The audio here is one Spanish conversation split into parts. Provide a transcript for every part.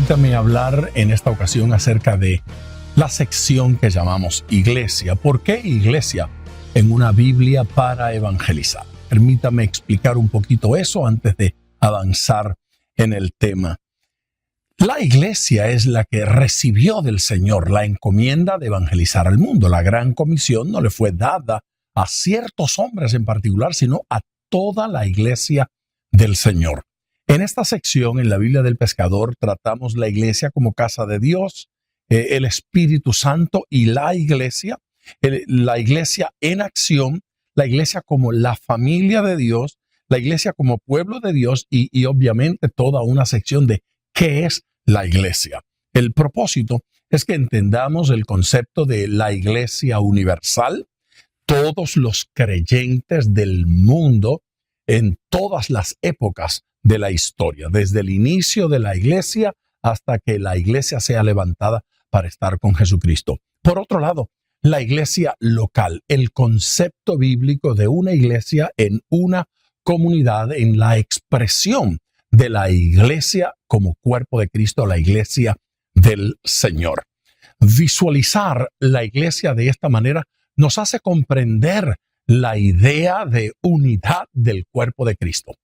Permítame hablar en esta ocasión acerca de la sección que llamamos Iglesia. ¿Por qué Iglesia en una Biblia para evangelizar? Permítame explicar un poquito eso antes de avanzar en el tema. La Iglesia es la que recibió del Señor la encomienda de evangelizar al mundo. La gran comisión no le fue dada a ciertos hombres en particular, sino a toda la Iglesia del Señor. En esta sección, en la Biblia del Pescador, tratamos la Iglesia como casa de Dios, el Espíritu Santo y la Iglesia en acción, la Iglesia como la familia de Dios, la Iglesia como pueblo de Dios y obviamente toda una sección de qué es la Iglesia. El propósito es que entendamos el concepto de la Iglesia universal, todos los creyentes del mundo en todas las épocas de la historia, desde el inicio de la Iglesia hasta que la Iglesia sea levantada para estar con Jesucristo. Por otro lado, la Iglesia local, el concepto bíblico de una iglesia en una comunidad, en la expresión de la Iglesia como cuerpo de Cristo, la Iglesia del Señor. Visualizar la Iglesia de esta manera nos hace comprender la idea de unidad del cuerpo de Cristo.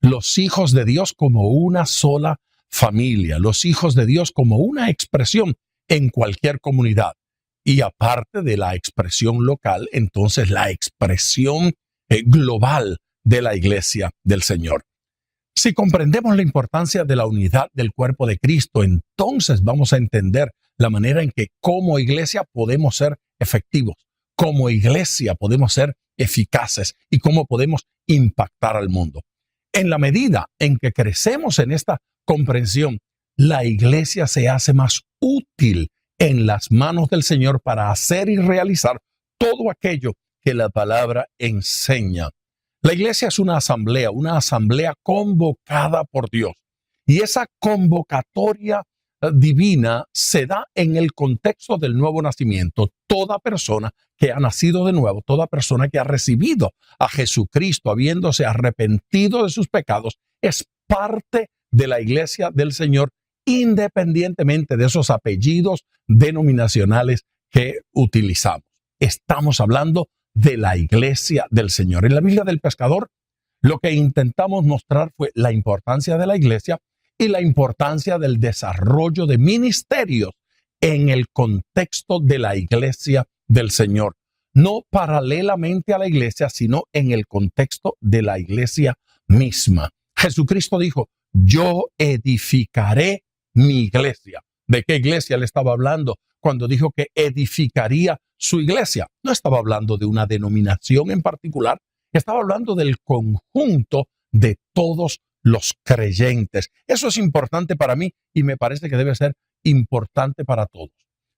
Los hijos de Dios como una sola familia, los hijos de Dios como una expresión en cualquier comunidad. Y aparte de la expresión local, entonces la expresión global de la Iglesia del Señor. Si comprendemos la importancia de la unidad del cuerpo de Cristo, entonces vamos a entender la manera en que como iglesia podemos ser efectivos, como iglesia podemos ser eficaces y cómo podemos impactar al mundo. En la medida en que crecemos en esta comprensión, la iglesia se hace más útil en las manos del Señor para hacer y realizar todo aquello que la palabra enseña. La iglesia es una asamblea convocada por Dios. Y esa convocatoria divina se da en el contexto del nuevo nacimiento. Toda persona que ha nacido de nuevo, toda persona que ha recibido a Jesucristo, habiéndose arrepentido de sus pecados, es parte de la iglesia del Señor, independientemente de esos apellidos denominacionales que utilizamos. Estamos hablando de la iglesia del Señor. En la Biblia del Pescador, lo que intentamos mostrar fue la importancia de la iglesia y la importancia del desarrollo de ministerios en el contexto de la iglesia del Señor. No paralelamente a la iglesia, sino en el contexto de la iglesia misma. Jesucristo dijo, yo edificaré mi iglesia. ¿De qué iglesia le estaba hablando cuando dijo que edificaría su iglesia? No estaba hablando de una denominación en particular, estaba hablando del conjunto de todos los creyentes. Eso es importante para mí y me parece que debe ser importante para todos.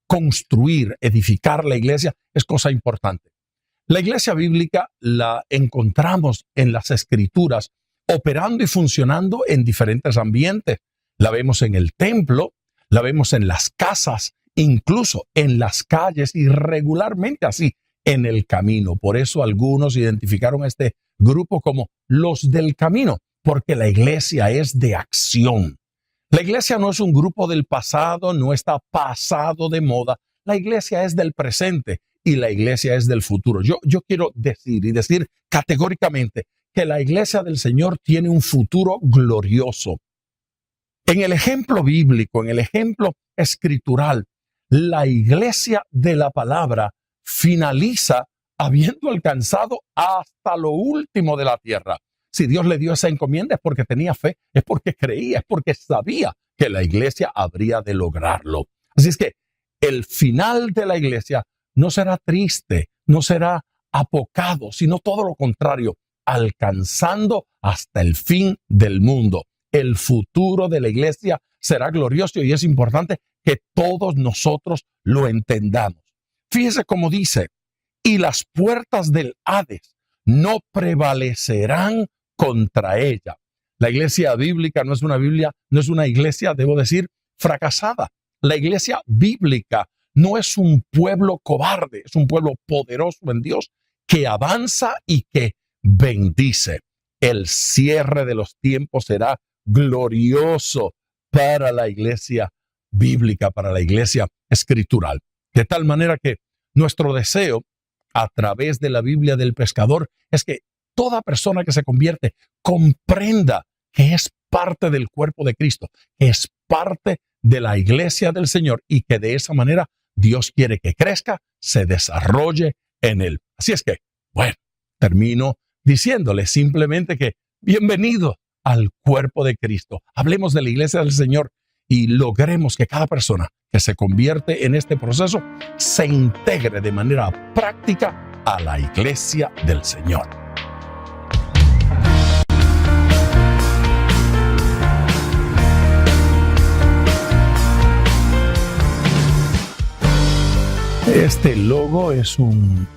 Construir, edificar la iglesia es cosa importante. La iglesia bíblica la encontramos en las Escrituras operando y funcionando en diferentes ambientes. La vemos en el templo, la vemos en las casas, incluso en las calles y regularmente así en el camino. Por eso algunos identificaron a este grupo como los del camino, porque la iglesia es de acción. La iglesia no es un grupo del pasado, no está pasado de moda. La iglesia es del presente y la iglesia es del futuro. Yo quiero decir categóricamente que la iglesia del Señor tiene un futuro glorioso. En el ejemplo bíblico, en el ejemplo escritural, la iglesia de la palabra finaliza habiendo alcanzado hasta lo último de la tierra. Si Dios le dio esa encomienda es porque tenía fe, es porque creía, es porque sabía que la iglesia habría de lograrlo. Así es que el final de la iglesia no será triste, no será apocado, sino todo lo contrario, alcanzando hasta el fin del mundo. El futuro de la iglesia será glorioso y es importante que todos nosotros lo entendamos. Fíjese cómo dice, y las puertas del Hades no prevalecerán contra ella. La iglesia bíblica no es una iglesia, debo decir, fracasada. La iglesia bíblica no es un pueblo cobarde, es un pueblo poderoso en Dios que avanza y que bendice. El cierre de los tiempos será glorioso para la iglesia bíblica, para la iglesia escritural. De tal manera que nuestro deseo a través de la Biblia del Pescador es que toda persona que se convierte comprenda que es parte del cuerpo de Cristo, que es parte de la iglesia del Señor y que de esa manera Dios quiere que crezca, se desarrolle en él. Así es que, bueno, termino diciéndole simplemente que bienvenido al cuerpo de Cristo. Hablemos de la iglesia del Señor y logremos que cada persona que se convierte en este proceso se integre de manera práctica a la iglesia del Señor. Este logo es un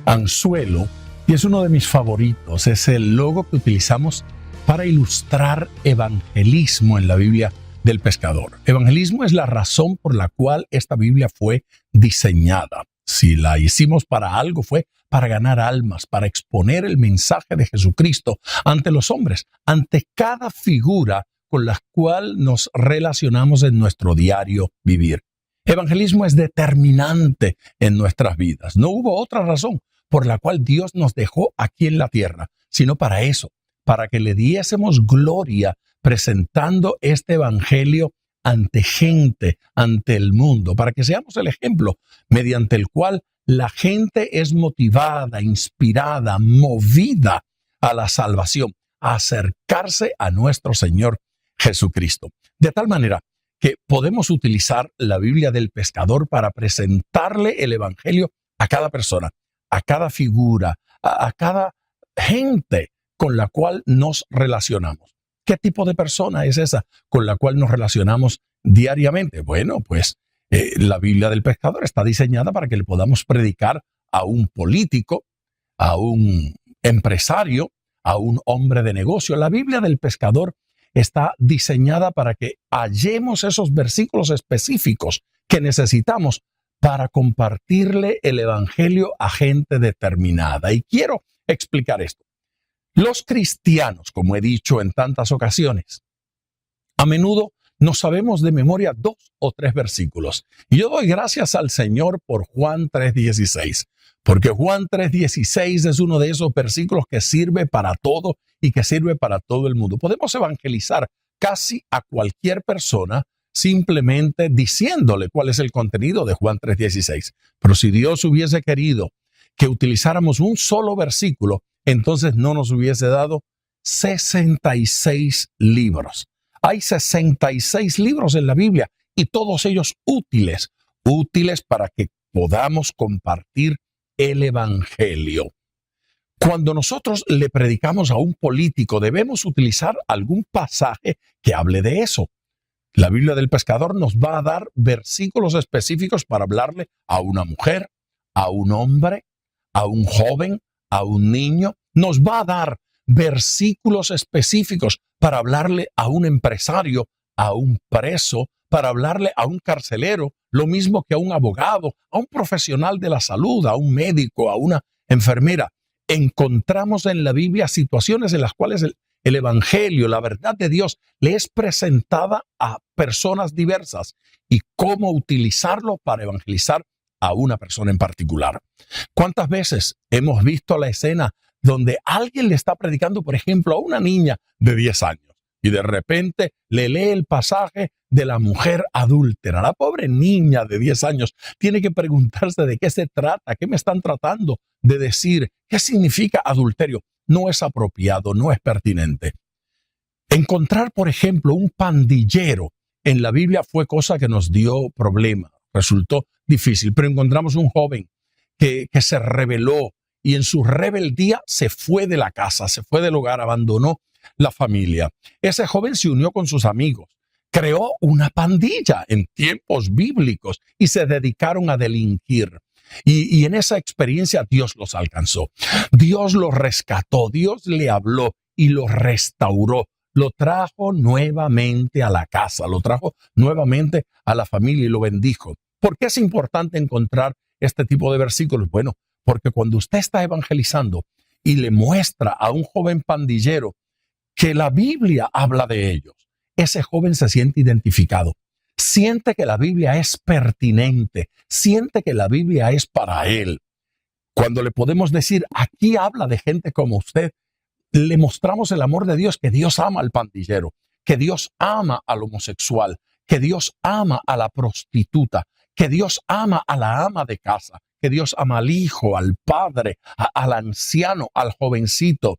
anzuelo y es uno de mis favoritos. Es el logo que utilizamos para ilustrar evangelismo en la Biblia del Pescador. Evangelismo es la razón por la cual esta Biblia fue diseñada. Si la hicimos para algo, fue para ganar almas, para exponer el mensaje de Jesucristo ante los hombres, ante cada figura con la cual nos relacionamos en nuestro diario vivir. Evangelismo es determinante en nuestras vidas. No hubo otra razón por la cual Dios nos dejó aquí en la tierra, sino para eso, para que le diésemos gloria presentando este evangelio ante gente, ante el mundo, para que seamos el ejemplo mediante el cual la gente es motivada, inspirada, movida a la salvación, a acercarse a nuestro Señor Jesucristo. De tal manera que podemos utilizar la Biblia del Pescador para presentarle el evangelio a cada persona, a cada figura, a cada gente con la cual nos relacionamos. ¿Qué tipo de persona es esa con la cual nos relacionamos diariamente? Bueno, pues la Biblia del Pescador está diseñada para que le podamos predicar a un político, a un empresario, a un hombre de negocio. La Biblia del Pescador está diseñada para que hallemos esos versículos específicos que necesitamos para compartirle el evangelio a gente determinada. Y quiero explicar esto. Los cristianos, como he dicho en tantas ocasiones, a menudo no sabemos de memoria 2 o 3 versículos. Y yo doy gracias al Señor por Juan 3:16, porque Juan 3:16 es uno de esos versículos que sirve para todo y que sirve para todo el mundo. Podemos evangelizar casi a cualquier persona simplemente diciéndole cuál es el contenido de Juan 3:16. Pero si Dios hubiese querido que utilizáramos un solo versículo, entonces no nos hubiese dado 66 libros. Hay 66 libros en la Biblia y todos ellos útiles para que podamos compartir el evangelio. Cuando nosotros le predicamos a un político, debemos utilizar algún pasaje que hable de eso. La Biblia del Pescador nos va a dar versículos específicos para hablarle a una mujer, a un hombre, a un joven, a un niño. Nos va a dar versículos específicos para hablarle a un empresario, a un preso, para hablarle a un carcelero, lo mismo que a un abogado, a un profesional de la salud, a un médico, a una enfermera. Encontramos en la Biblia situaciones en las cuales el evangelio, la verdad de Dios, le es presentada a personas diversas y cómo utilizarlo para evangelizar a una persona en particular. ¿Cuántas veces hemos visto la escena donde alguien le está predicando, por ejemplo, a una niña de 10 años y de repente le lee el pasaje de la mujer adúltera? La pobre niña de 10 años tiene que preguntarse de qué se trata, qué me están tratando de decir, qué significa adulterio. No es apropiado, no es pertinente. Encontrar, por ejemplo, un pandillero en la Biblia fue cosa que nos dio problema, resultó difícil, pero encontramos un joven que se rebeló y en su rebeldía se fue de la casa, se fue del hogar, abandonó la familia. Ese joven se unió con sus amigos, creó una pandilla en tiempos bíblicos y se dedicaron a delinquir. Y en esa experiencia Dios los alcanzó. Dios los rescató, Dios le habló y lo restauró. Lo trajo nuevamente a la casa, lo trajo nuevamente a la familia y lo bendijo. ¿Por qué es importante encontrar este tipo de versículos? Bueno, porque cuando usted está evangelizando y le muestra a un joven pandillero que la Biblia habla de ellos, ese joven se siente identificado, siente que la Biblia es pertinente, siente que la Biblia es para él. Cuando le podemos decir, aquí habla de gente como usted, le mostramos el amor de Dios, que Dios ama al pandillero, que Dios ama al homosexual, que Dios ama a la prostituta, que Dios ama a la ama de casa, que Dios ama al hijo, al padre, al anciano, al jovencito.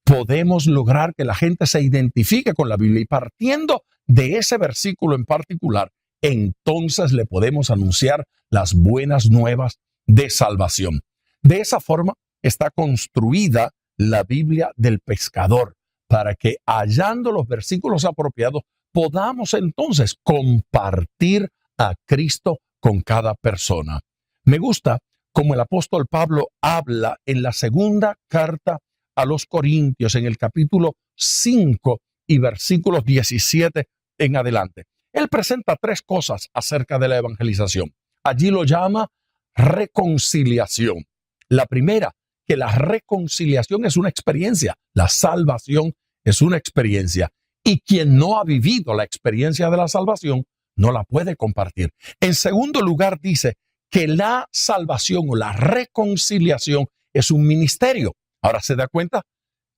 Podemos lograr que la gente se identifique con la Biblia y partiendo de ese versículo en particular, entonces le podemos anunciar las buenas nuevas de salvación. De esa forma está construida la Biblia del pescador, para que hallando los versículos apropiados podamos entonces compartir a Cristo con cada persona. Me gusta como el apóstol Pablo habla en la segunda carta a los Corintios, en el capítulo 5 y versículos 17 en adelante. Él presenta tres cosas acerca de la evangelización. Allí lo llama reconciliación. La primera, que la reconciliación es una experiencia, la salvación es una experiencia, y quien no ha vivido la experiencia de la salvación no la puede compartir. En segundo lugar, dice que la salvación o la reconciliación es un ministerio. Ahora se da cuenta,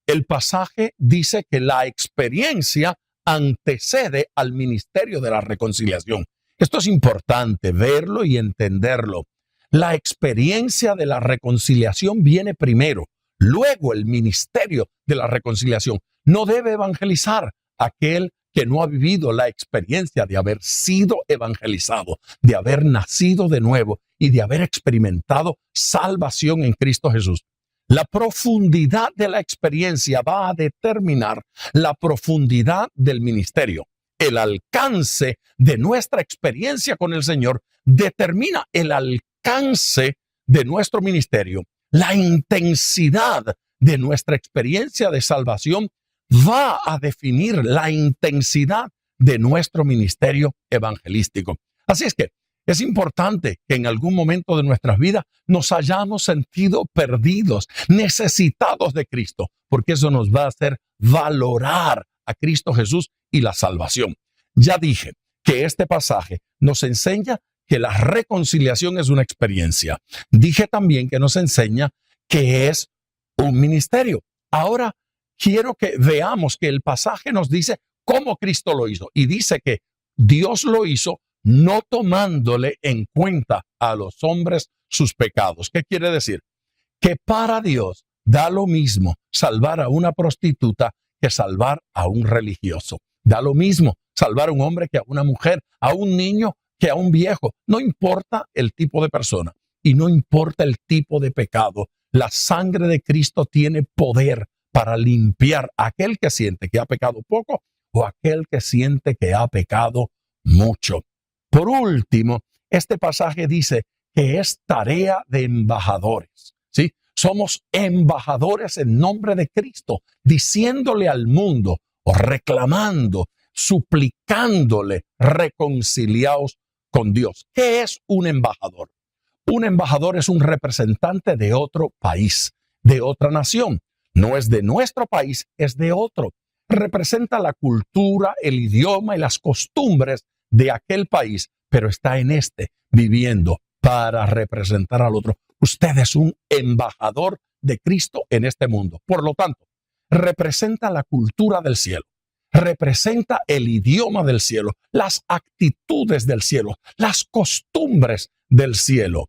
el pasaje dice que la experiencia antecede al ministerio de la reconciliación. Esto es importante verlo y entenderlo. La experiencia de la reconciliación viene primero, luego el ministerio de la reconciliación. No debe evangelizar aquel que no ha vivido la experiencia de haber sido evangelizado, de haber nacido de nuevo y de haber experimentado salvación en Cristo Jesús. La profundidad de la experiencia va a determinar la profundidad del ministerio. El alcance de nuestra experiencia con el Señor determina el alcance de nuestro ministerio. La intensidad de nuestra experiencia de salvación va a definir la intensidad de nuestro ministerio evangelístico. Así es que es importante que en algún momento de nuestras vidas nos hayamos sentido perdidos, necesitados de Cristo, porque eso nos va a hacer valorar a Cristo Jesús y la salvación. Ya dije que este pasaje nos enseña que la reconciliación es una experiencia. Dije también que nos enseña que es un ministerio. Ahora quiero que veamos que el pasaje nos dice cómo Cristo lo hizo. Y dice que Dios lo hizo no tomándole en cuenta a los hombres sus pecados. ¿Qué quiere decir? Que para Dios da lo mismo salvar a una prostituta que salvar a un religioso. Da lo mismo salvar a un hombre que a una mujer, a un niño que a un viejo. No importa el tipo de persona y no importa el tipo de pecado. La sangre de Cristo tiene poder para limpiar a aquel que siente que ha pecado poco o aquel que siente que ha pecado mucho. Por último, este pasaje dice que es tarea de embajadores, ¿sí? Somos embajadores en nombre de Cristo, diciéndole al mundo o reclamando, suplicándole, reconciliaos con Dios. ¿Qué es un embajador? Un embajador es un representante de otro país, de otra nación. No es de nuestro país, es de otro. Representa la cultura, el idioma y las costumbres de aquel país, pero está en este viviendo para representar al otro. Usted es un embajador de Cristo en este mundo. Por lo tanto, representa la cultura del cielo, representa el idioma del cielo, las actitudes del cielo, las costumbres del cielo.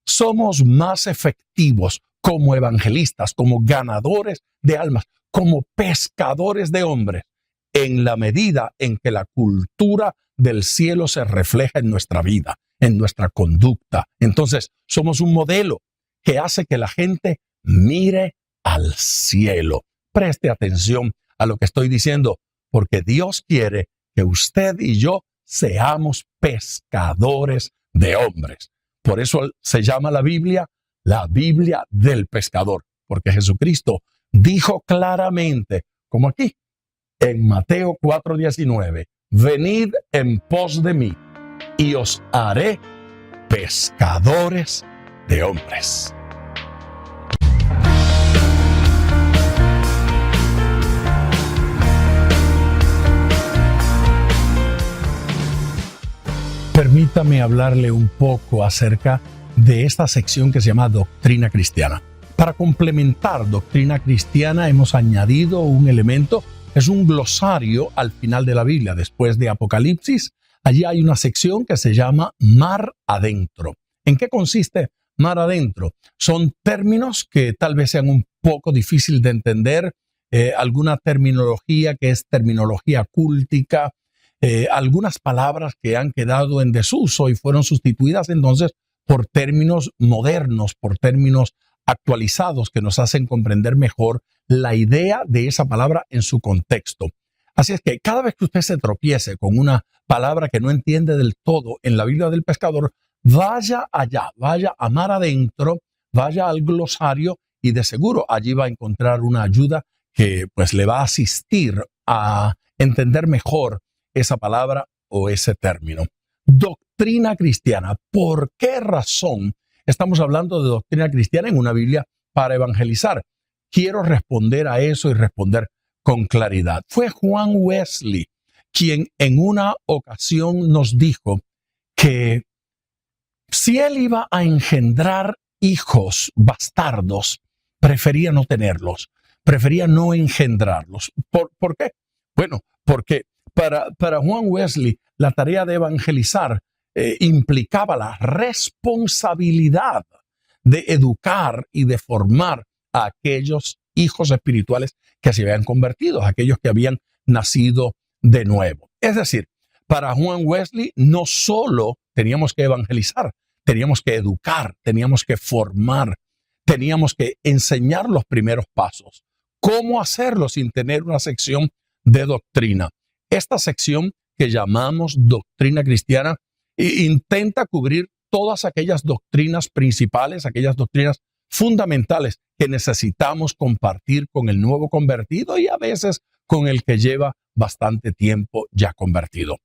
Somos más efectivos como evangelistas, como ganadores de almas, como pescadores de hombres, en la medida en que la cultura del cielo se refleja en nuestra vida, en nuestra conducta. Entonces, somos un modelo que hace que la gente mire al cielo. Preste atención a lo que estoy diciendo, porque Dios quiere que usted y yo seamos pescadores de hombres. Por eso se llama la Biblia del pescador, porque Jesucristo dijo claramente, como aquí, en Mateo 4:19, venid en pos de mí y os haré pescadores de hombres. Permítame hablarle un poco acerca de esta sección que se llama Doctrina Cristiana. Para complementar Doctrina Cristiana hemos añadido un elemento, es un glosario al final de la Biblia, después de Apocalipsis. Allí hay una sección que se llama Mar Adentro. ¿En qué consiste Mar Adentro? Son términos que tal vez sean un poco difícil de entender, alguna terminología que es terminología cúltica, algunas palabras que han quedado en desuso y fueron sustituidas entonces por términos modernos, por términos actualizados que nos hacen comprender mejor la idea de esa palabra en su contexto. Así es que cada vez que usted se tropiece con una palabra que no entiende del todo en la Biblia del Pescador, vaya allá, vaya a Mar Adentro, vaya al glosario y de seguro allí va a encontrar una ayuda que pues le va a asistir a entender mejor esa palabra o ese término. Doctrina cristiana. ¿Por qué razón estamos hablando de doctrina cristiana en una Biblia para evangelizar? Quiero responder a eso y responder con claridad. Fue Juan Wesley quien en una ocasión nos dijo que si él iba a engendrar hijos bastardos, prefería no tenerlos, prefería no engendrarlos. ¿Por qué? Bueno, porque para Juan Wesley la tarea de evangelizar implicaba la responsabilidad de educar y de formar a aquellos hijos espirituales que se habían convertido, aquellos que habían nacido de nuevo. Es decir, para Juan Wesley no solo teníamos que evangelizar, teníamos que educar, teníamos que formar, teníamos que enseñar los primeros pasos. ¿Cómo hacerlo sin tener una sección de doctrina? Esta sección que llamamos Doctrina Cristiana intenta cubrir todas aquellas doctrinas principales, aquellas doctrinas fundamentales que necesitamos compartir con el nuevo convertido y a veces con el que lleva bastante tiempo ya convertido.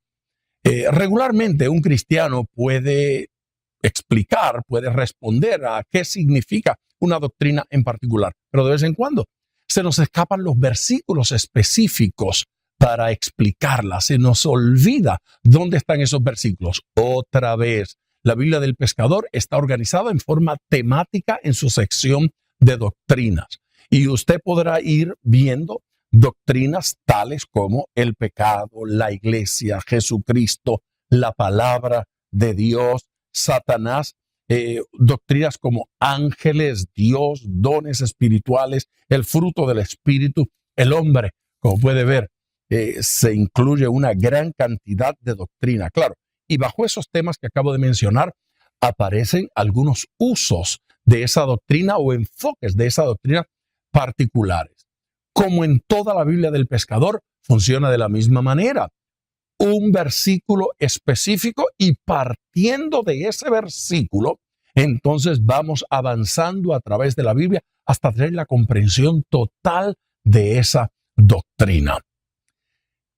Regularmente un cristiano puede explicar, puede responder a qué significa una doctrina en particular, pero de vez en cuando se nos escapan los versículos específicos para explicarla, se nos olvida dónde están esos versículos. Otra vez, la Biblia del Pescador está organizada en forma temática en su sección de doctrinas y usted podrá ir viendo doctrinas tales como el pecado, la iglesia, Jesucristo, la palabra de Dios, Satanás, doctrinas como ángeles, Dios, dones espirituales, el fruto del espíritu, el hombre. Como puede ver, se incluye una gran cantidad de doctrina, claro. Y bajo esos temas que acabo de mencionar, aparecen algunos usos de esa doctrina o enfoques de esa doctrina particulares. Como en toda la Biblia del Pescador, funciona de la misma manera. Un versículo específico y partiendo de ese versículo, entonces vamos avanzando a través de la Biblia hasta tener la comprensión total de esa doctrina.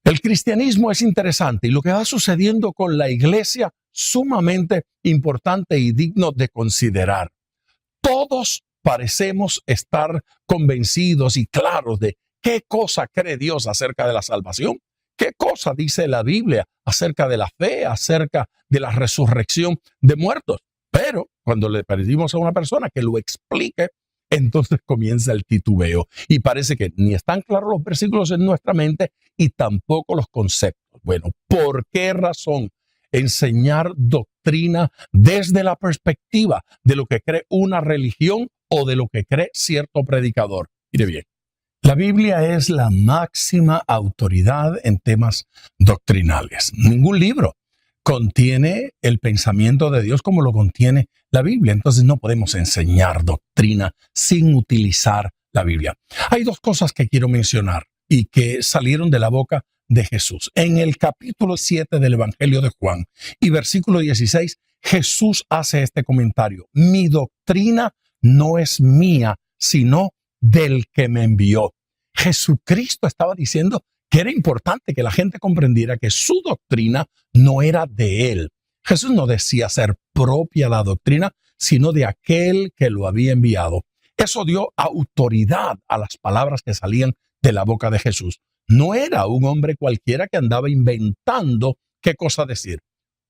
El cristianismo es interesante y lo que va sucediendo con la iglesia sumamente importante y digno de considerar. Todos parecemos estar convencidos y claros de qué cosa cree Dios acerca de la salvación, qué cosa dice la Biblia acerca de la fe, acerca de la resurrección de muertos. Pero cuando le pedimos a una persona que lo explique, entonces comienza el titubeo y parece que ni están claros los versículos en nuestra mente y tampoco los conceptos. Bueno, ¿por qué razón enseñar doctrina desde la perspectiva de lo que cree una religión o de lo que cree cierto predicador? Mire bien, la Biblia es la máxima autoridad en temas doctrinales. Ningún libro contiene el pensamiento de Dios como lo contiene la Biblia. Entonces no podemos enseñar doctrina sin utilizar la Biblia. Hay dos cosas que quiero mencionar y que salieron de la boca de Jesús. En el capítulo 7 del Evangelio de Juan y versículo 16, Jesús hace este comentario: mi doctrina no es mía, sino del que me envió. Jesucristo estaba diciendo que era importante que la gente comprendiera que su doctrina no era de él. Jesús no decía ser propia la doctrina, sino de aquel que lo había enviado. Eso dio autoridad a las palabras que salían de la boca de Jesús. No era un hombre cualquiera que andaba inventando qué cosa decir.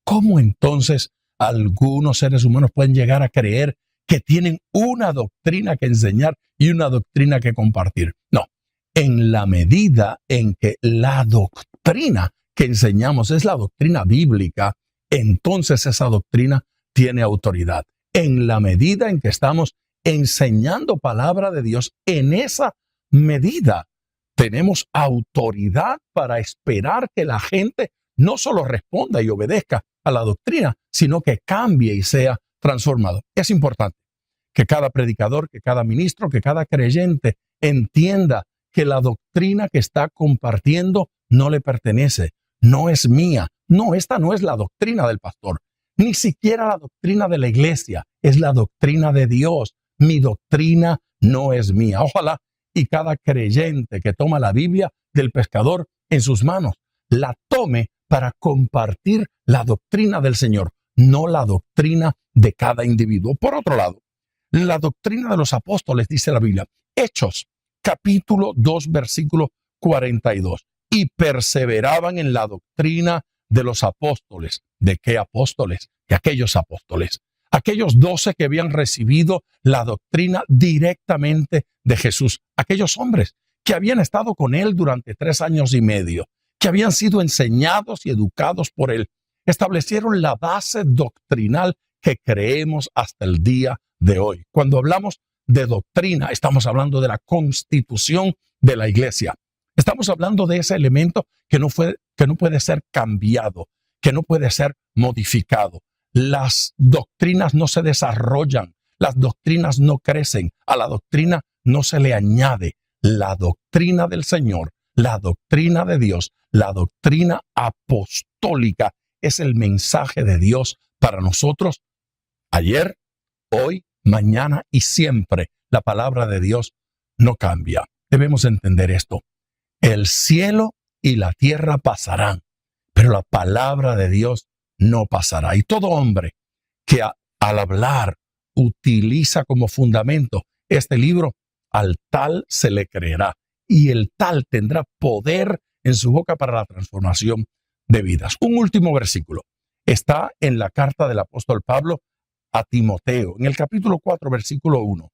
¿Cómo entonces algunos seres humanos pueden llegar a creer que tienen una doctrina que enseñar y una doctrina que compartir? No, en la medida en que la doctrina que enseñamos es la doctrina bíblica, entonces esa doctrina tiene autoridad. En la medida en que estamos enseñando palabra de Dios, en esa medida tenemos autoridad para esperar que la gente no solo responda y obedezca a la doctrina, sino que cambie y sea transformado. Es importante que cada predicador, que cada ministro, que cada creyente entienda que la doctrina que está compartiendo no le pertenece, no es mía. No, esta no es la doctrina del pastor, ni siquiera la doctrina de la iglesia, es la doctrina de Dios. Mi doctrina no es mía. Ojalá y cada creyente que toma la Biblia del pescador en sus manos la tome para compartir la doctrina del Señor, no la doctrina de cada individuo. Por otro lado, la doctrina de los apóstoles, dice la Biblia, Hechos, capítulo 2, versículo 42, y perseveraban en la doctrina de los apóstoles. ¿De qué apóstoles? De aquellos apóstoles. Aquellos 12 que habían recibido la doctrina directamente de Jesús. Aquellos hombres que habían estado con él durante 3 años y medio, que habían sido enseñados y educados por él. Establecieron la base doctrinal que creemos hasta el día de hoy. Cuando hablamos de doctrina, estamos hablando de la constitución de la iglesia. Estamos hablando de ese elemento que no puede ser cambiado, que no puede ser modificado. Las doctrinas no se desarrollan, las doctrinas no crecen, a la doctrina no se le añade. La doctrina del Señor, la doctrina de Dios, la doctrina apostólica es el mensaje de Dios para nosotros ayer, hoy, mañana y siempre. La palabra de Dios no cambia. Debemos entender esto. El cielo y la tierra pasarán, pero la palabra de Dios no pasará. Y todo hombre que al hablar utiliza como fundamento este libro, al tal se le creerá y el tal tendrá poder en su boca para la transformación de vidas. Un último versículo está en la carta del apóstol Pablo a Timoteo, en el capítulo 4, versículo 1.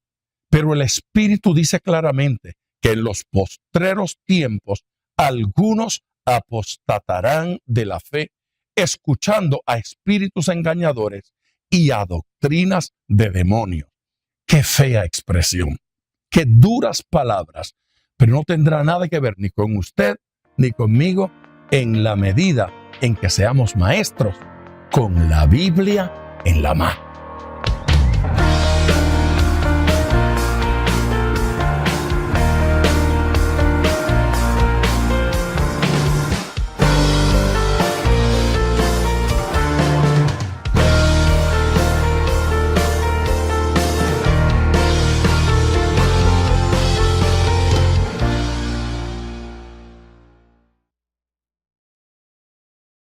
Pero el Espíritu dice claramente que en los postreros tiempos algunos apostatarán de la fe, escuchando a espíritus engañadores y a doctrinas de demonios. Qué fea expresión, qué duras palabras, pero no tendrá nada que ver ni con usted ni conmigo en la medida en que seamos maestros con la Biblia en la mano.